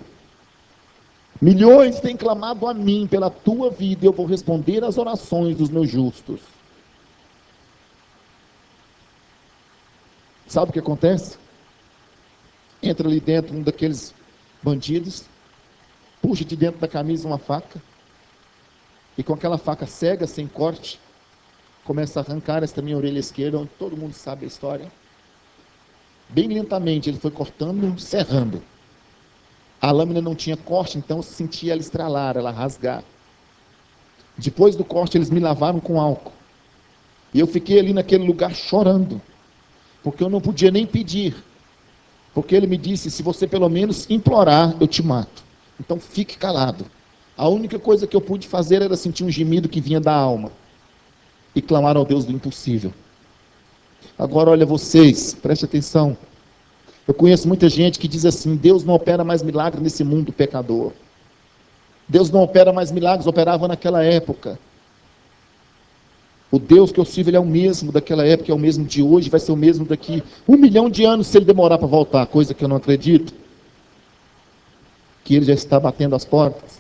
Milhões têm clamado a mim pela tua vida, e eu vou responder às orações dos meus justos. Sabe o que acontece? Entra ali dentro um daqueles bandidos, puxa de dentro da camisa uma faca, e com aquela faca cega, sem corte, começa a arrancar esta minha orelha esquerda, onde todo mundo sabe a história. Bem lentamente ele foi cortando, serrando. A lâmina não tinha corte, então eu sentia ela estralar, ela rasgar. Depois do corte, eles me lavaram com álcool. E eu fiquei ali naquele lugar chorando, porque eu não podia nem pedir. Porque ele me disse, se você pelo menos implorar, eu te mato. Então fique calado. A única coisa que eu pude fazer era sentir um gemido que vinha da alma. E clamar ao Deus do impossível. Agora olha vocês, preste atenção. Eu conheço muita gente que diz assim, Deus não opera mais milagre nesse mundo pecador. Deus não opera mais milagres, operava naquela época. O Deus que eu sirvo, ele é o mesmo daquela época, é o mesmo de hoje, vai ser o mesmo daqui 1 milhão de anos, se ele demorar para voltar, coisa que eu não acredito. Que ele já está batendo as portas.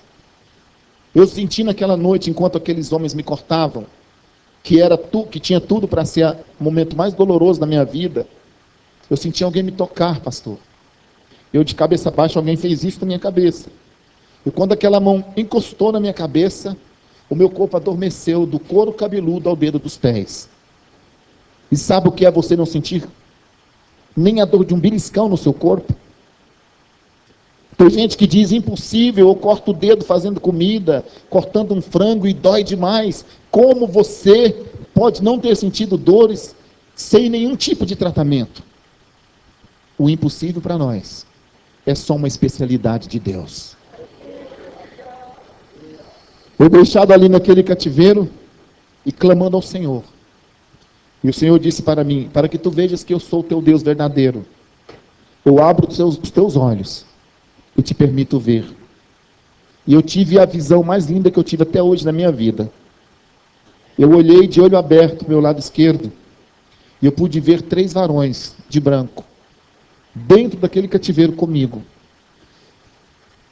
Eu senti naquela noite, enquanto aqueles homens me cortavam, que tinha tudo para ser o momento mais doloroso da minha vida. Eu senti alguém me tocar, pastor. Eu de cabeça baixa, alguém fez isso na minha cabeça. E quando aquela mão encostou na minha cabeça, o meu corpo adormeceu do couro cabeludo ao dedo dos pés. E sabe o que é você não sentir nem a dor de um beliscão no seu corpo? Tem gente que diz impossível, eu corto o dedo fazendo comida, cortando um frango e dói demais. Como você pode não ter sentido dores sem nenhum tipo de tratamento? O impossível para nós é só uma especialidade de Deus. Eu deixado ali naquele cativeiro e clamando ao Senhor. E o Senhor disse para mim, para que tu vejas que eu sou o teu Deus verdadeiro, eu abro os teus olhos e te permito ver. E eu tive a visão mais linda que eu tive até hoje na minha vida. Eu olhei de olho aberto para o meu lado esquerdo e eu pude ver 3 varões de branco dentro daquele cativeiro comigo.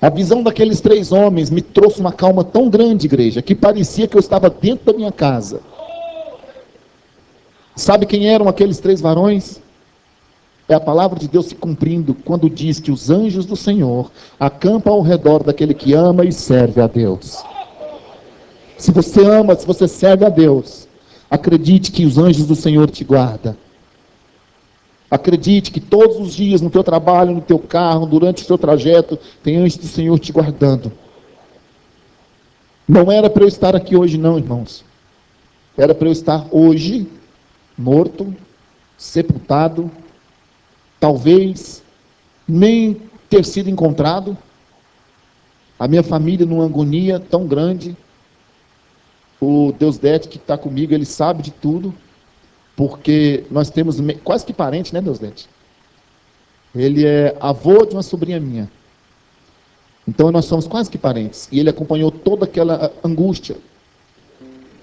A visão daqueles 3 homens me trouxe uma calma tão grande, igreja, que parecia que eu estava dentro da minha casa. Sabe quem eram aqueles 3 varões? É a palavra de Deus se cumprindo quando diz que os anjos do Senhor acampam ao redor daquele que ama e serve a Deus. Se você ama, se você serve a Deus, acredite que os anjos do Senhor te guardam. Acredite que todos os dias no teu trabalho, no teu carro, durante o seu trajeto, tem anjos do Senhor te guardando. Não era para eu estar aqui hoje não, irmãos. Era para eu estar hoje morto, sepultado, talvez nem ter sido encontrado. A minha família numa agonia tão grande. O Deus Dete que está comigo, ele sabe de tudo. Porque nós temos quase que parente, né, Deus Dete? Ele é avô de uma sobrinha minha. Então nós somos quase que parentes. E ele acompanhou toda aquela angústia.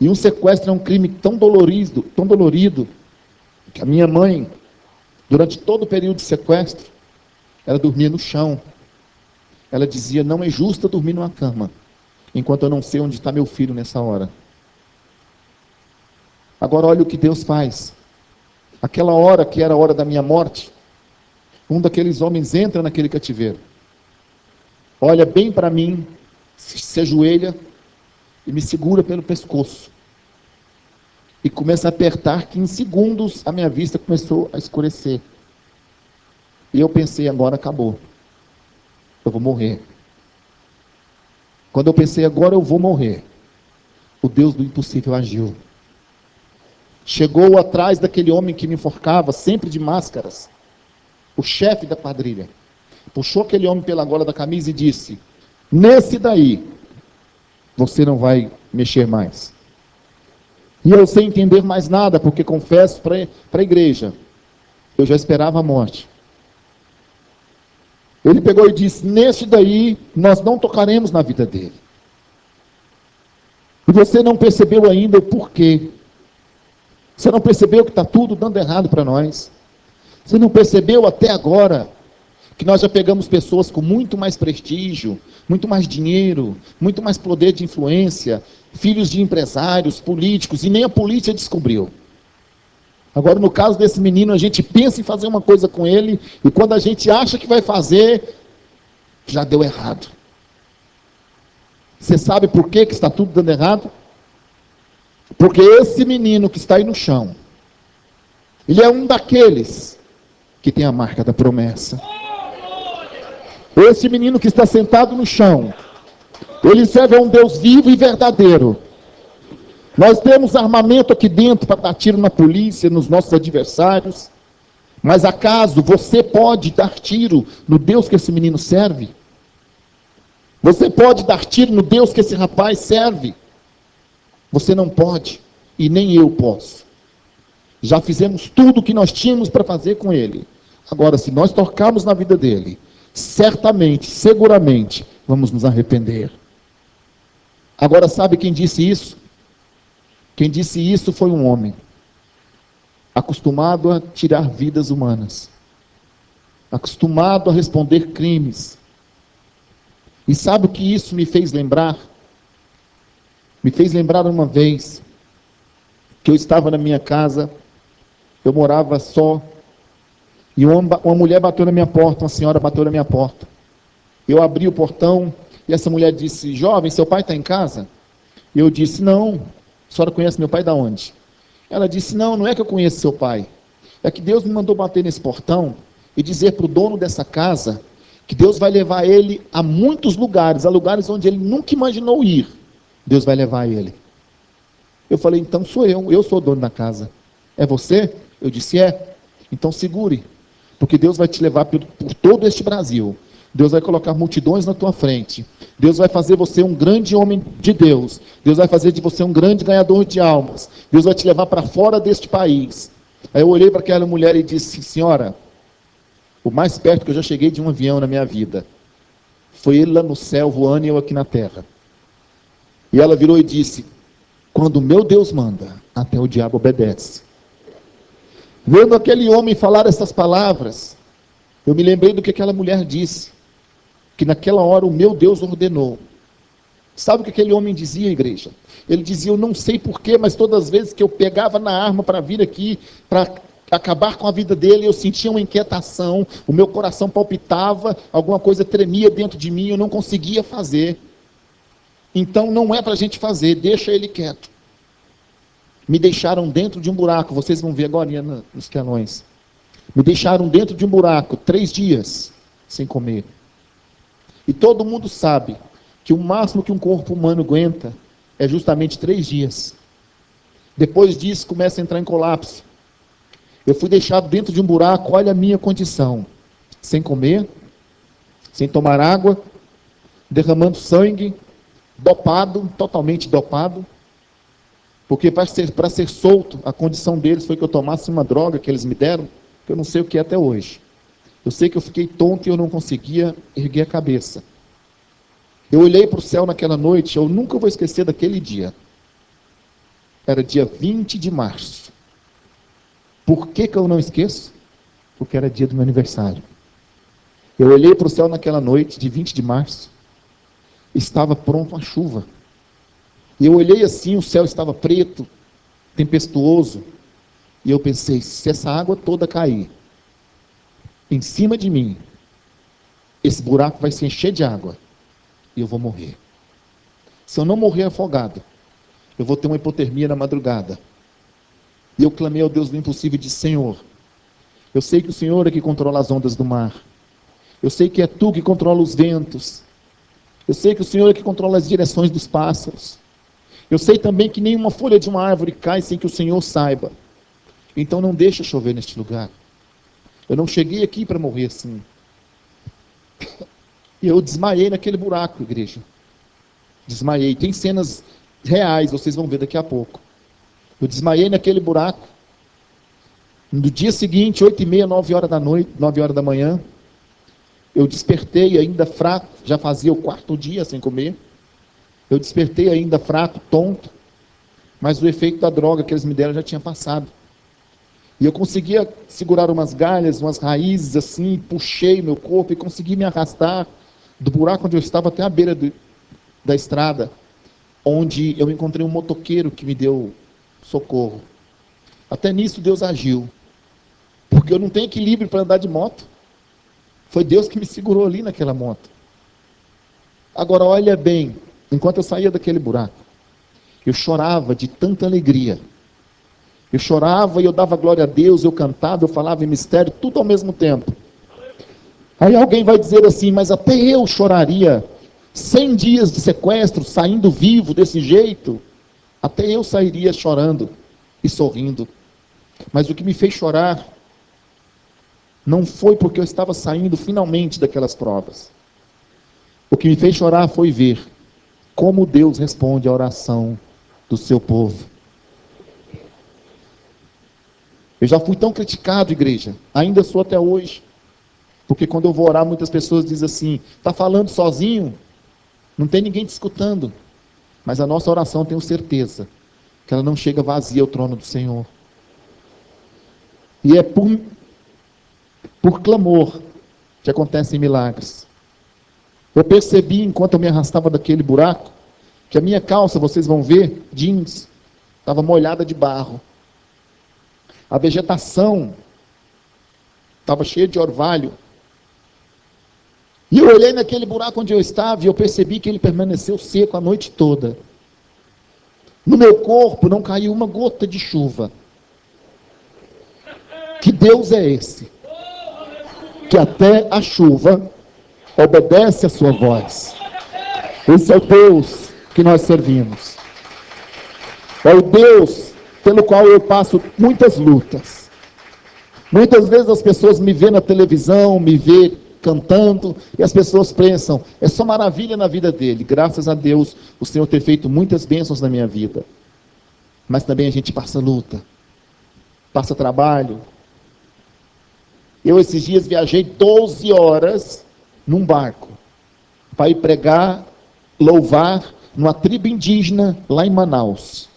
E um sequestro é um crime tão dolorido, que a minha mãe, durante todo o período de sequestro, ela dormia no chão. Ela dizia, não é justo eu dormir numa cama, enquanto eu não sei onde está meu filho nessa hora. Agora olha o que Deus faz. Aquela hora que era a hora da minha morte, um daqueles homens entra naquele cativeiro, olha bem para mim, se ajoelha e me segura pelo pescoço. E começa a apertar, que em segundos a minha vista começou a escurecer. E eu pensei, agora acabou. Eu vou morrer. Quando eu pensei, agora eu vou morrer, o Deus do impossível agiu. Chegou atrás daquele homem que me enforcava, sempre de máscaras, o chefe da quadrilha. Puxou aquele homem pela gola da camisa e disse, nesse daí, você não vai mexer mais. E eu sem entender mais nada, porque confesso para a igreja, eu já esperava a morte. Ele pegou e disse, nesse daí, nós não tocaremos na vida dele. E você não percebeu ainda o porquê. Você não percebeu que está tudo dando errado para nós. Você não percebeu até agora que nós já pegamos pessoas com muito mais prestígio, muito mais dinheiro, muito mais poder de influência, filhos de empresários, políticos, e nem a polícia descobriu. Agora, no caso desse menino, a gente pensa em fazer uma coisa com ele, e quando a gente acha que vai fazer, já deu errado. Você sabe por que está tudo dando errado? Porque esse menino que está aí no chão, ele é um daqueles que tem a marca da promessa. Ou esse menino que está sentado no chão, ele serve a um Deus vivo e verdadeiro. Nós temos armamento aqui dentro para dar tiro na polícia, nos nossos adversários. Mas acaso você pode dar tiro no Deus que esse menino serve? Você pode dar tiro no Deus que esse rapaz serve? Você não pode, e nem eu posso. Já fizemos tudo o que nós tínhamos para fazer com ele. Agora, se nós tocarmos na vida dele, certamente, seguramente, vamos nos arrepender. Agora, sabe quem disse isso? Quem disse isso foi um homem, acostumado a tirar vidas humanas, acostumado a responder crimes. E sabe o que isso me fez lembrar? Me fez lembrar uma vez que eu estava na minha casa, eu morava só, e uma mulher bateu na minha porta, uma senhora bateu na minha porta. Eu abri o portão, e essa mulher disse: jovem, seu pai está em casa? E eu disse: não. A senhora conhece meu pai de onde? Ela disse: não, não é que eu conheço seu pai. É que Deus me mandou bater nesse portão e dizer para o dono dessa casa que Deus vai levar ele a muitos lugares, a lugares onde ele nunca imaginou ir. Deus vai levar ele. Eu falei: então sou eu sou o dono da casa. É você? Eu disse: é. Então segure, porque Deus vai te levar por todo este Brasil. Deus vai colocar multidões na tua frente. Deus vai fazer você um grande homem de Deus. Deus vai fazer de você um grande ganhador de almas. Deus vai te levar para fora deste país. Aí eu olhei para aquela mulher e disse: senhora, o mais perto que eu já cheguei de um avião na minha vida foi ele lá no céu voando e eu aqui na terra. E ela virou e disse: quando meu Deus manda, até o diabo obedece. Vendo aquele homem falar essas palavras, eu me lembrei do que aquela mulher disse, que naquela hora o meu Deus ordenou. Sabe o que aquele homem dizia, igreja? Ele dizia: eu não sei porquê, mas todas as vezes que eu pegava na arma para vir aqui, para acabar com a vida dele, eu sentia uma inquietação, o meu coração palpitava, alguma coisa tremia dentro de mim, eu não conseguia fazer. Então não é para a gente fazer, deixa ele quieto. Me deixaram dentro de um buraco, vocês vão ver agora nos telões. Me deixaram dentro de um buraco 3 dias sem comer. E todo mundo sabe que o máximo que um corpo humano aguenta é justamente 3 dias. Depois disso começa a entrar em colapso. Eu fui deixado dentro de um buraco, olha a minha condição. Sem comer, sem tomar água, derramando sangue, dopado, totalmente dopado. Porque para ser solto, a condição deles foi que eu tomasse uma droga que eles me deram, que eu não sei o que é até hoje. Eu sei que eu fiquei tonto e eu não conseguia erguer a cabeça. Eu olhei para o céu naquela noite, eu nunca vou esquecer daquele dia. Era dia 20 de março. Por que eu não esqueço? Porque era dia do meu aniversário. Eu olhei para o céu naquela noite, de 20 de março, estava pronto a chuva. E eu olhei assim, o céu estava preto, tempestuoso, e eu pensei: se essa água toda cair em cima de mim, esse buraco vai se encher de água, e eu vou morrer. Se eu não morrer afogado, eu vou ter uma hipotermia na madrugada. E eu clamei ao Deus do impossível e disse: Senhor, eu sei que o Senhor é que controla as ondas do mar. Eu sei que é Tu que controla os ventos. Eu sei que o Senhor é que controla as direções dos pássaros. Eu sei também que nenhuma folha de uma árvore cai sem que o Senhor saiba. Então não deixa chover neste lugar. Eu não cheguei aqui para morrer assim. E eu desmaiei naquele buraco, igreja. Desmaiei. Tem cenas reais, vocês vão ver daqui a pouco. Eu desmaiei naquele buraco. No dia seguinte, 8h30, 9 horas da noite, 9 horas da manhã, eu despertei ainda fraco, já fazia o 4º dia sem comer. Eu despertei ainda fraco, tonto, mas o efeito da droga que eles me deram já tinha passado. E eu conseguia segurar umas galhas, umas raízes assim, puxei meu corpo e consegui me arrastar do buraco onde eu estava até a beira da estrada, onde eu encontrei um motoqueiro que me deu socorro. Até nisso Deus agiu, porque eu não tenho equilíbrio para andar de moto. Foi Deus que me segurou ali naquela moto. Agora olha bem, enquanto eu saía daquele buraco, eu chorava de tanta alegria. Eu chorava e eu dava glória a Deus, eu cantava, eu falava em mistério, tudo ao mesmo tempo. Aí alguém vai dizer assim, mas até eu choraria 100 dias de sequestro, saindo vivo desse jeito. Até eu sairia chorando e sorrindo. Mas o que me fez chorar não foi porque eu estava saindo finalmente daquelas provas. O que me fez chorar foi ver como Deus responde à oração do seu povo. Eu já fui tão criticado, igreja, ainda sou até hoje. Porque quando eu vou orar, muitas pessoas dizem assim, está falando sozinho? Não tem ninguém te escutando. Mas a nossa oração, tenho certeza, que ela não chega vazia ao trono do Senhor. E é por clamor que acontecem milagres. Eu percebi, enquanto eu me arrastava daquele buraco, que a minha calça, vocês vão ver, jeans, estava molhada de barro. A vegetação estava cheia de orvalho. E eu olhei naquele buraco onde eu estava e eu percebi que ele permaneceu seco a noite toda. No meu corpo não caiu uma gota de chuva. Que Deus é esse? Que até a chuva obedece a sua voz. Esse é o Deus que nós servimos. É o Deus pelo qual eu passo muitas lutas. Muitas vezes as pessoas me vêem na televisão, me vêem cantando, e as pessoas pensam, é só maravilha na vida dele. Graças a Deus, o Senhor tem feito muitas bênçãos na minha vida. Mas também a gente passa luta, passa trabalho. Eu esses dias viajei 12 horas num barco, para ir pregar, louvar, numa tribo indígena, lá em Manaus.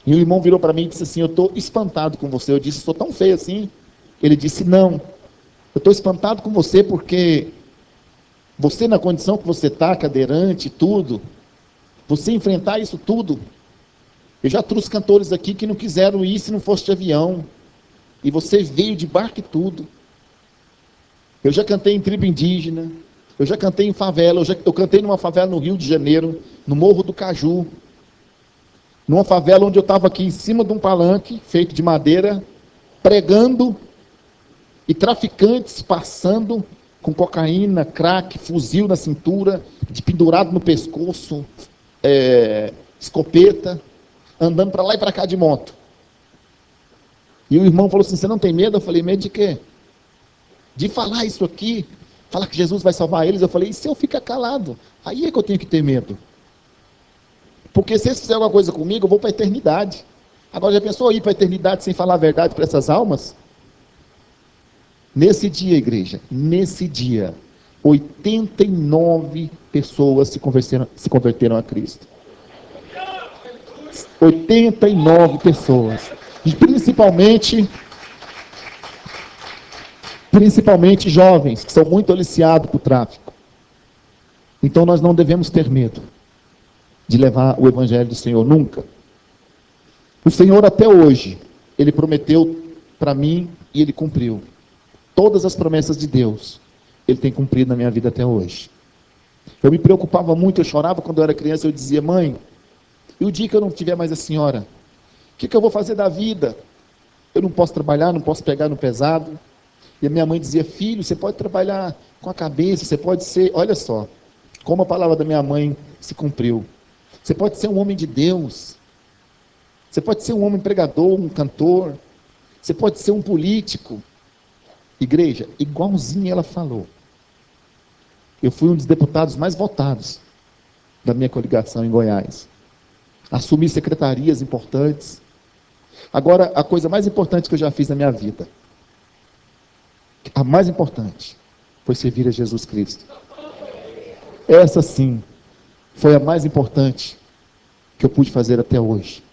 E o irmão virou para mim e disse assim, eu estou espantado com você. Eu disse, sou tão feio assim? Ele disse, não, eu estou espantado com você porque você na condição que você está, cadeirante, tudo, você enfrentar isso tudo. Eu já trouxe cantores aqui que não quiseram ir se não fosse de avião. E você veio de barco e tudo. Eu já cantei em tribo indígena, eu já cantei em favela, eu cantei numa favela no Rio de Janeiro, no Morro do Caju, numa favela onde eu estava aqui em cima de um palanque, feito de madeira, pregando, e traficantes passando com cocaína, crack, fuzil na cintura, de pendurado no pescoço, escopeta, andando para lá e para cá de moto. E o irmão falou assim, você não tem medo? Eu falei, medo de quê? De falar isso aqui, falar que Jesus vai salvar eles. Eu falei, e se eu ficar calado? Aí é que eu tenho que ter medo. Porque se eles fizerem alguma coisa comigo, eu vou para a eternidade. Agora, já pensou ir para a eternidade sem falar a verdade para essas almas? Nesse dia, igreja, nesse dia, 89 pessoas se converteram a Cristo. 89 pessoas. E principalmente jovens, que são muito aliciados para o tráfico. Então nós não devemos ter medo de levar o Evangelho do Senhor, nunca. O Senhor até hoje, Ele prometeu para mim e Ele cumpriu. Todas as promessas de Deus, Ele tem cumprido na minha vida até hoje. Eu me preocupava muito, eu chorava quando eu era criança, eu dizia, mãe, e o dia que eu não tiver mais a senhora, o que eu vou fazer da vida? Eu não posso trabalhar, não posso pegar no pesado. E a minha mãe dizia, filho, você pode trabalhar com a cabeça, você pode ser, olha só, como a palavra da minha mãe se cumpriu. Você pode ser um homem de Deus. Você pode ser um homem pregador, um cantor. Você pode ser um político. Igreja, igualzinho ela falou. Eu fui um dos deputados mais votados da minha coligação em Goiás. Assumi secretarias importantes. Agora, a coisa mais importante que eu já fiz na minha vida, a mais importante, foi servir a Jesus Cristo. Essa sim, foi a mais importante que eu pude fazer até hoje.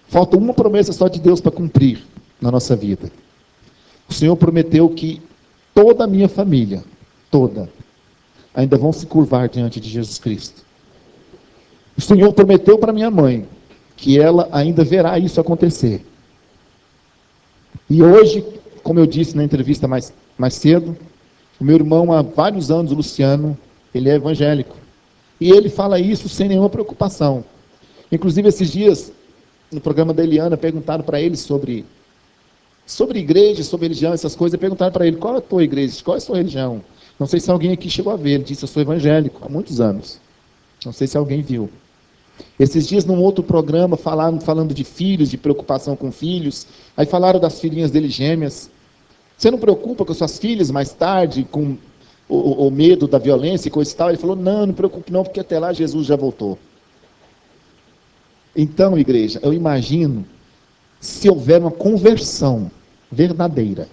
Falta uma promessa só de Deus para cumprir na nossa vida. O Senhor prometeu que toda a minha família, toda, ainda vão se curvar diante de Jesus Cristo. O Senhor prometeu para minha mãe que ela ainda verá isso acontecer. E hoje, como eu disse na entrevista mais cedo, o meu irmão há vários anos, o Luciano, ele é evangélico. E ele fala isso sem nenhuma preocupação. Inclusive, esses dias, no programa da Eliana, perguntaram para ele sobre Sobre igreja, sobre religião, essas coisas, perguntaram para ele, qual é a tua igreja, qual é a sua religião? Não sei se alguém aqui chegou a ver, ele disse, eu sou evangélico, há muitos anos. Não sei se alguém viu. Esses dias, num outro programa, falando de filhos, de preocupação com filhos, aí falaram das filhinhas dele gêmeas. Você não preocupa com as suas filhas mais tarde, com o medo da violência e coisa e tal? Ele falou, não me preocupe não, porque até lá Jesus já voltou. Então, igreja, eu imagino, se houver uma conversão verdadeira,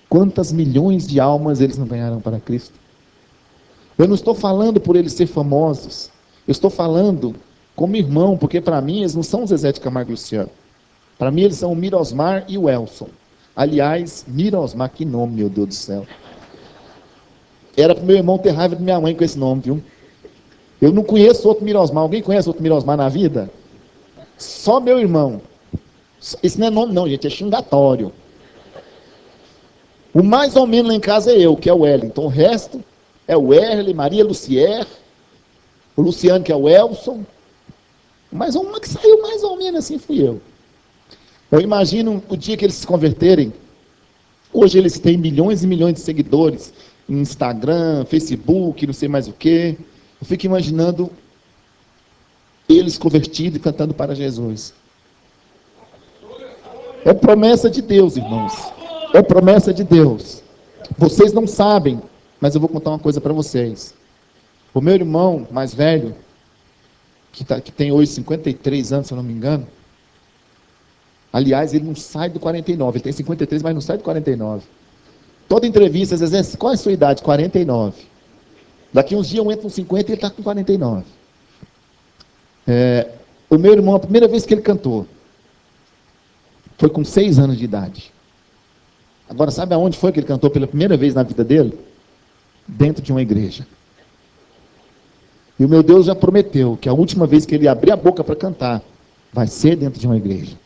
quantas milhões de almas eles não ganharão para Cristo? Eu não estou falando por eles ser famosos, eu estou falando como irmão, porque para mim eles não são o Zezé de Camargo e Luciano. Para mim eles são o Mirosmar e o Elson. Aliás, Mirosmar, que nome, meu Deus do céu. Era para o meu irmão ter raiva de minha mãe com esse nome, viu? Eu não conheço outro Mirosmar. Alguém conhece outro Mirosmar na vida? Só meu irmão. Esse não é nome não, gente, é xingatório. O mais ou menos lá em casa é eu, que é o Wellington. O resto é o Erle, Maria Lucier, o Luciano, que é o Elson. Mas uma que saiu mais ou menos assim fui eu. Eu imagino o dia que eles se converterem. Hoje eles têm milhões e milhões de seguidores em Instagram, Facebook, não sei mais o quê. Eu fico imaginando eles convertidos e cantando para Jesus. É promessa de Deus, irmãos. É promessa de Deus. Vocês não sabem, mas eu vou contar uma coisa para vocês. O meu irmão mais velho, que tem hoje 53 anos, se eu não me engano, aliás, ele não sai do 49, ele tem 53, mas não sai do 49. Toda entrevista, às vezes, qual é a sua idade? 49. Daqui uns dias eu entro com 50 e ele está com 49. O meu irmão, a primeira vez que ele cantou, foi com 6 anos de idade. Agora, sabe aonde foi que ele cantou pela primeira vez na vida dele? Dentro de uma igreja. E o meu Deus já prometeu que a última vez que ele abrir a boca para cantar, vai ser dentro de uma igreja.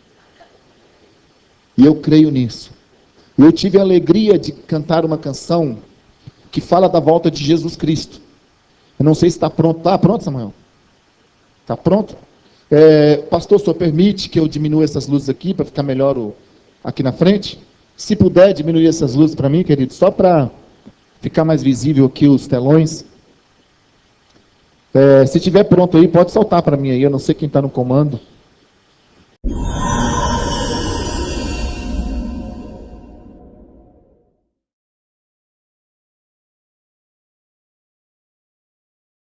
E eu creio nisso. Eu tive a alegria de cantar uma canção que fala da volta de Jesus Cristo. Eu não sei se está pronto. Está pronto, Samuel? Está pronto? Pastor, o senhor permite que eu diminua essas luzes aqui para ficar melhor aqui na frente? Se puder diminuir essas luzes para mim, querido, só para ficar mais visível aqui os telões. Se estiver pronto aí, pode soltar para mim aí. Eu não sei quem está no comando.